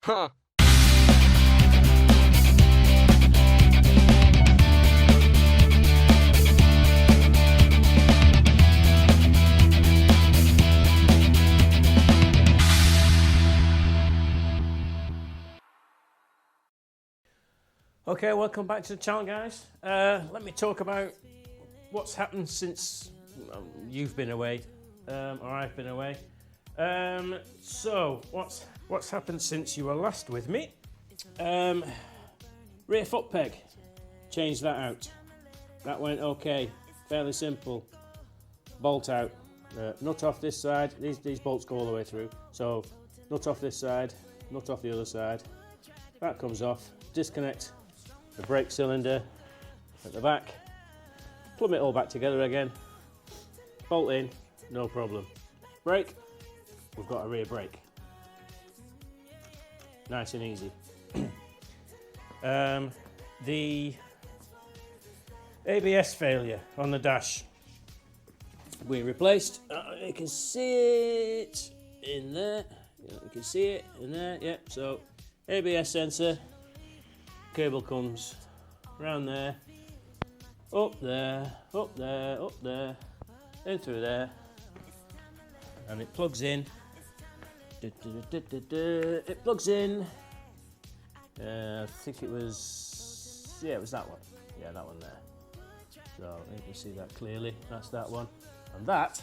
Huh. Okay, welcome back to the channel, guys. Let me talk about what's happened since you've been away, or I've been away. So, what's happened since you were last with me? Rear foot peg, changed that out. That went okay, fairly simple. Bolt out, nut off this side. These bolts go all the way through. So, nut off this side, nut off the other side. That comes off. Disconnect the brake cylinder at the back, plumb it all back together again, bolt in, no problem. Brake, we've got a rear brake. Nice and easy. The ABS failure on the dash, we replaced, you can see it in there, you can see it in there, yeah, so ABS sensor, cable comes round there, up there, up there, up there, in through there, and it plugs in. It plugs in. I think it was, yeah, it was that one. Yeah, that one there. So you can see that clearly. That's that one, and that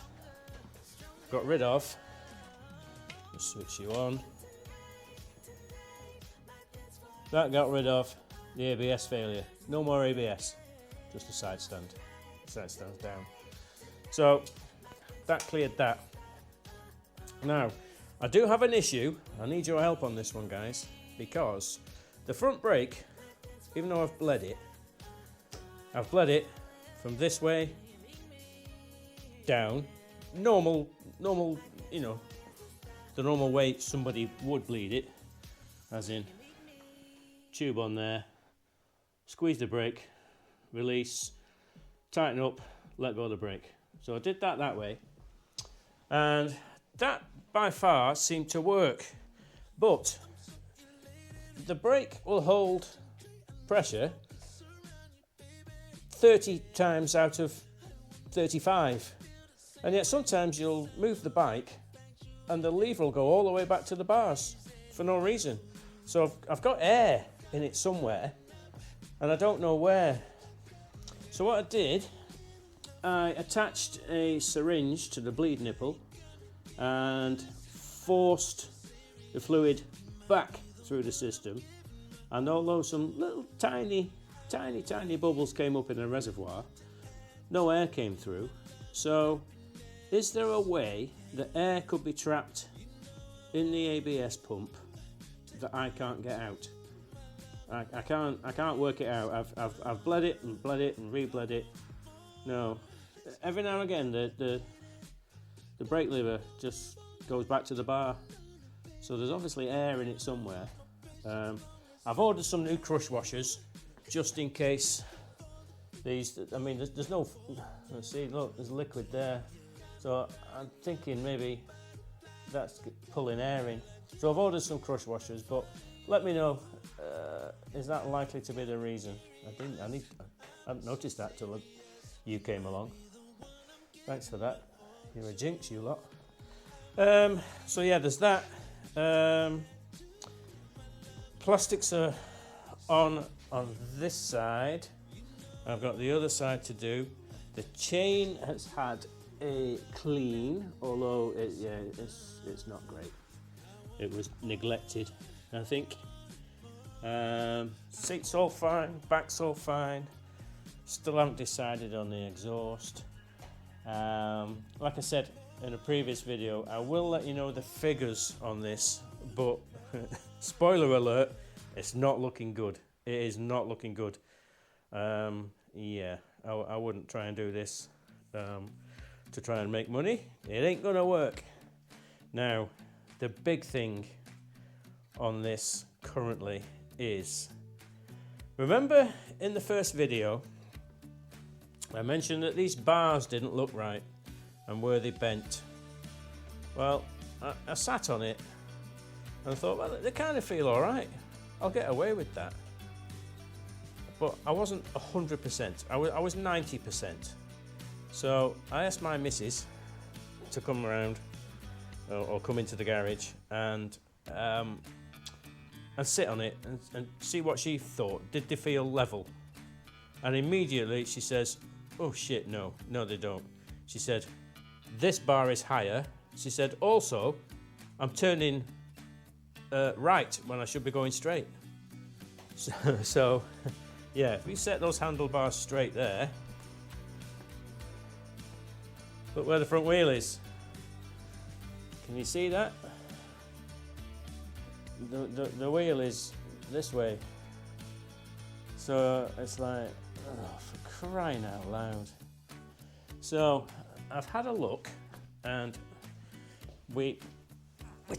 got rid of. Just switch you on. That got rid of the ABS failure. No more ABS, just a side stand. The side stand's down. So that cleared that. Now, I do have an issue. I need your help on this one, guys, because the front brake, even though I've bled it from this way down, normal, you know, the normal way somebody would bleed it, as in tube on there, squeeze the brake, release, tighten up, let go of the brake. So I did that way, and that by far seemed to work, but the brake will hold pressure 30 times out of 35, and yet sometimes you'll move the bike and the lever will go all the way back to the bars for no reason. So I've got air in it somewhere, and I don't know where. So what I did, I attached a syringe to the bleed nipple and forced the fluid back through the system, and although some little tiny bubbles came up in the reservoir, no air came through. So is there a way that air could be trapped in the ABS pump that I can't get out? I can't work it out. I've bled it and re-bled it. No, every now and again the brake lever just goes back to the bar. So there's obviously air in it somewhere. I've ordered some new crush washers just in case these. I mean, there's no. Let's see. Look, there's liquid there. So I'm thinking maybe that's pulling air in. So I've ordered some crush washers, but let me know. Is that likely to be the reason? I hadn't noticed that till you came along. Thanks for that. You're a jinx, you lot. So yeah, there's that. Plastics are on this side. I've got the other side to do. The chain has had a clean, although it's not great. It was neglected, I think. Seat's all fine, back's all fine. Still haven't decided on the exhaust. Like I said in a previous video, I will let you know the figures on this, but spoiler alert, it's not looking good. It is not looking good. Yeah, I wouldn't try and do this to try and make money. It ain't gonna work. Now, the big thing on this currently is, remember in the first video I mentioned that these bars didn't look right and were they bent? Well, I sat on it And I thought, well, they kind of feel all right. I'll get away with that. But I wasn't 100%. I was 90%. So I asked my missus to come around or come into the garage and sit on it and see what she thought. Did they feel level? And immediately she says, oh shit, no, they don't. She said, this bar is higher. She said, also, I'm turning right when I should be going straight. So yeah, if we set those handlebars straight there, look where the front wheel is. Can you see that? The wheel is this way. So it's like, oh, for crying out loud. So I've had a look, and we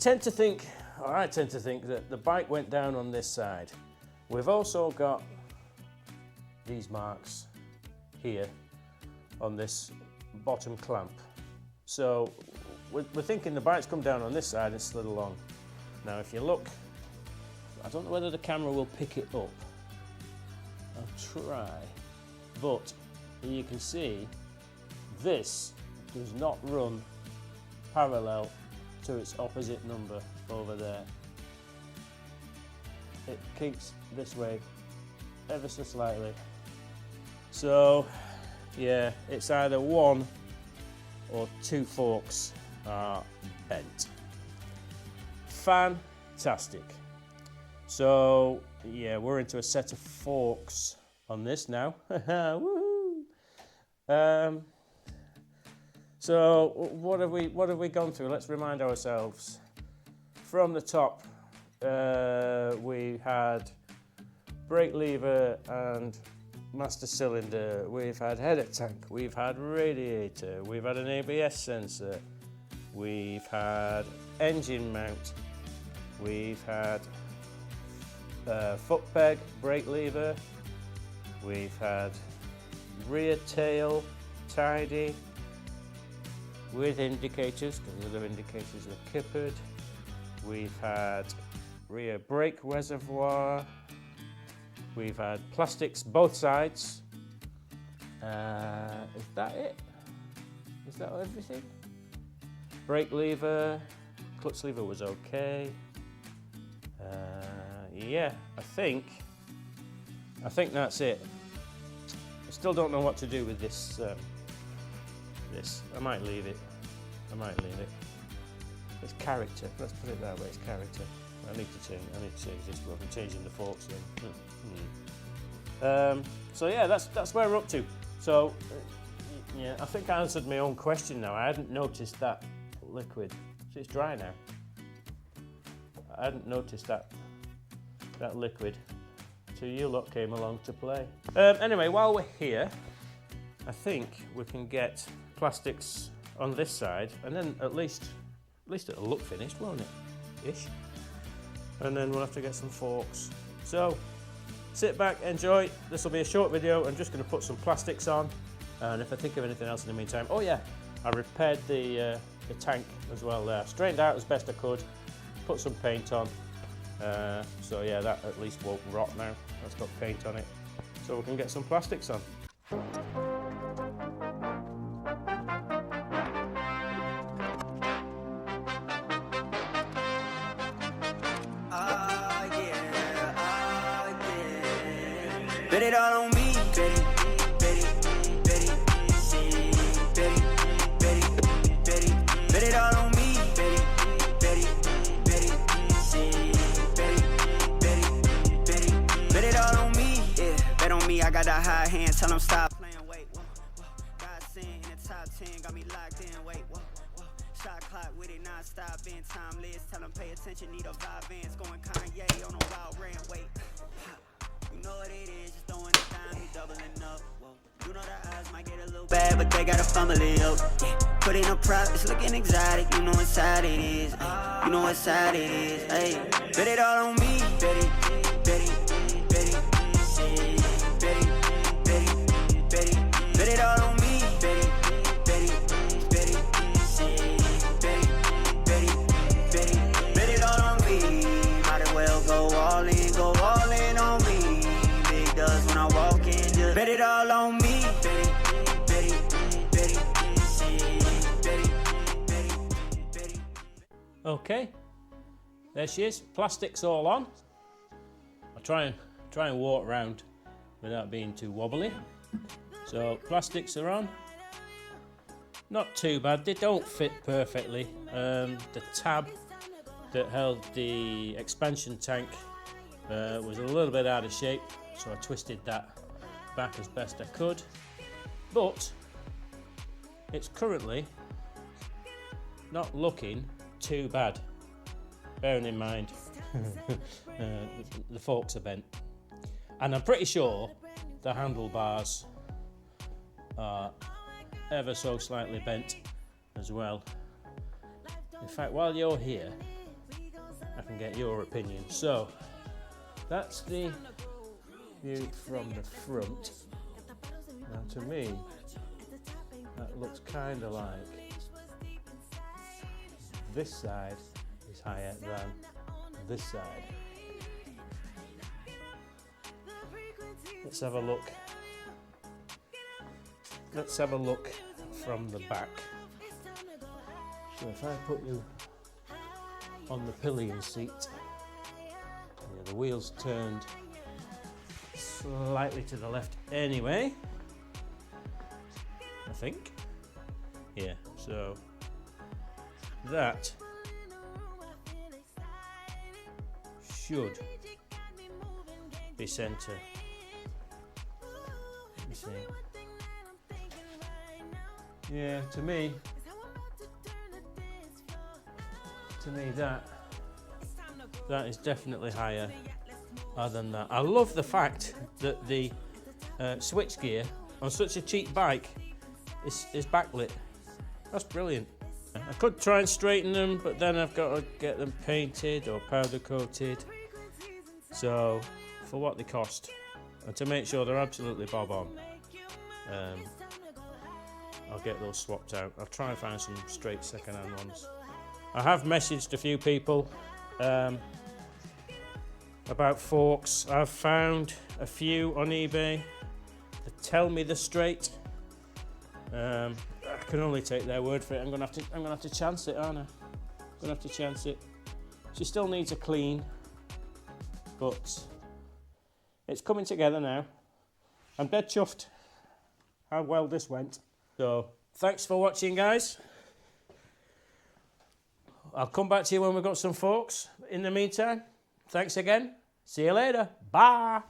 tend to think, or I tend to think, that the bike went down on this side. We've also got these marks here on this bottom clamp. So we're thinking the bike's come down on this side and slid along. Now if you look, I don't know whether the camera will pick it up. I'll try. But you can see this does not run parallel to its opposite number over there. It keeps this way ever so slightly. So yeah, it's either one or two forks are bent. Fantastic. So yeah, we're into a set of forks on this now. Woohoo! So what have we gone through? Let's remind ourselves. From the top, we had brake lever and master cylinder, we've had header tank, we've had radiator, we've had an ABS sensor, we've had engine mount, we've had foot peg, brake lever, we've had rear tail tidy with indicators, because the other indicators are kippered. We've had rear brake reservoir. We've had plastics both sides. Is that it? Is that everything? Brake lever, clutch lever was okay. Yeah, I think that's it. I still don't know what to do with this. This, I might leave it. It's character. Let's put it that way. It's character. I need to change this. Well, I'm changing the forks then. So yeah, that's where we're up to. So yeah, I think I answered my own question now. I hadn't noticed that liquid. See, it's dry now. I hadn't noticed that liquid till you lot came along to play. Anyway, while we're here, I think we can get plastics on this side, and then at least it'll look finished, won't it? Ish. And then we'll have to get some forks. So sit back, enjoy. This will be a short video. I'm just going to put some plastics on, and if I think of anything else in the meantime. Oh yeah, I repaired the tank as well there. Straightened out as best I could, put some paint on. So yeah, that at least won't rot now. That's got paint on it. So we can get some plastics on. Bet it all on me, bet it, bet it all on me, bet it all on me, yeah, bet on me, I got that high hand, tell them stop playing, wait, whoa, God sent in the top 10, got me locked in, wait, whoa, shot clock with it non-stop, been timeless, tell them pay attention, need a vibe, Vans going Kanye on a wild rant, wait, you know what it is, just throwing it down, me doubling up. Whoa. You know the odds might get a little bad, but they gotta fumble it up. Yeah. Put in a prop, it's looking exotic. You know what side it is. You know what side it is. Hey, bet it all on me. Bet it, bet it, bet it, bet it, bet it, bet it, bet it all on me. Bet it, bet it, bet it, bet it, bet it, bet it, bet it all on me. Go all in on me. Big does when I walk in, just bet it all on me. Bet it, shit. Bet it. Okay, there she is. Plastic's all on. I'll try and walk around without being too wobbly. So plastics are on. Not too bad. They don't fit perfectly. The tab that held the expansion tank was a little bit out of shape, so I twisted that back as best I could. But it's currently not looking too bad, bearing in mind the forks are bent, and I'm pretty sure the handlebars are ever so slightly bent as well. In fact, while you're here, I can get your opinion. So that's the view from the front. Now to me, that looks kind of like this side is higher than this side. Let's have a look. Let's have a look from the back. So if I put you on the pillion seat, the wheels turned slightly to the left anyway, I think. Yeah, so that should be centre. Let me see. Yeah, to me that is definitely higher than that. I love the fact that the switchgear on such a cheap bike is backlit. That's brilliant. I could try and straighten them, but then I've got to get them painted or powder coated. So for what they cost, and to make sure they're absolutely bob on, I'll get those swapped out. I'll try and find some straight second-hand ones. I have messaged a few people about forks. I've found a few on eBay that tell me they're straight. I can only take their word for it. I'm gonna have to chance it, aren't I? I'm gonna have to chance it. She still needs a clean, but it's coming together now. I'm dead chuffed how well this went. So thanks for watching, guys. I'll come back to you when we've got some forks. In the meantime, thanks again. See you later. Bye.